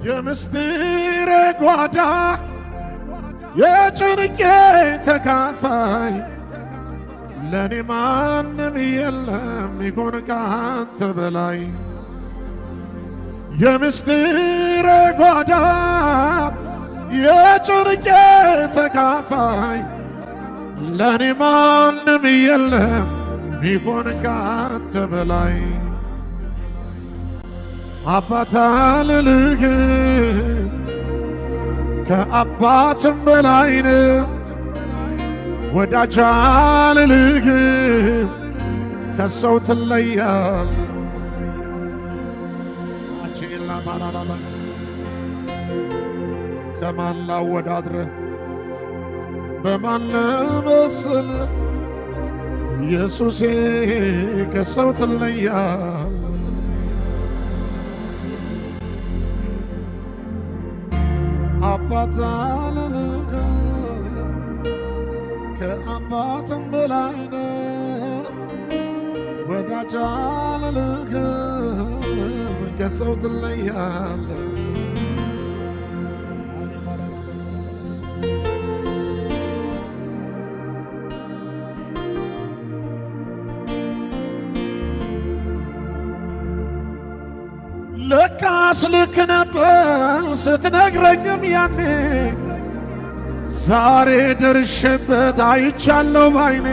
የምስጢር ጓዳ የጭንቄ ተካፋይ ለኔ ማንም የለም ይሆን ካንተ በላይ። የምስጢር ጓዳ የጭንቄ ተካፋይ ለኔ ማንም የለም ይሆን ካንተ በላይ። አባት አልልህ ከአባትም በላይ ነህ፣ ወዳጅ አልልህ ከሰው ትለያል። ከማን ላወዳድርህ በማን ልመስልህ? ኢየሱሴ ከሰው ትለያል። አባት አልልህ ከአባትም በላይ ነህ፣ ወዳጅ አልልህ ከሰው ትለያለህ። ለካስ ልክ ነበር ስትነግረኝም ያኔ፣ ዛሬ ደርሼበት አይቻለሁ ባይኔ።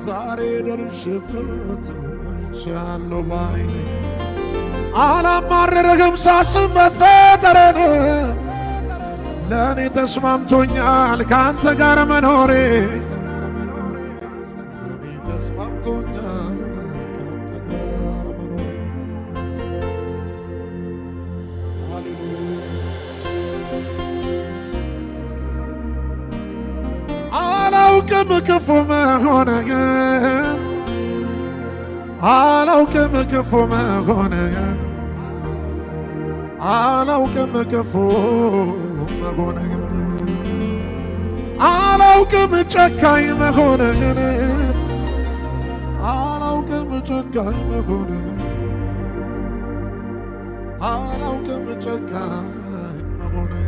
ዛሬ ደርሼበት አይቻለሁ ባይኔ። አላማረርህም ሳስብ መፈጠረን፣ ለእኔ ተስማምቶኛል ካንተ ጋር መኖሬ። ለእኔ ተስማምቶኛል ካንተ ጋር መኖሬ። አላውቅም ክፉ መሆንህን፣ አላውቅም ክፉ መሆንህን፣ አላውቅም ክፉ መሆንህን፣ አላውቅም ጨካኝ መሆንህን፣ አላውቅም ጨካኝ መሆንህን፣ አላውቅም ጨካኝ መሆንህን።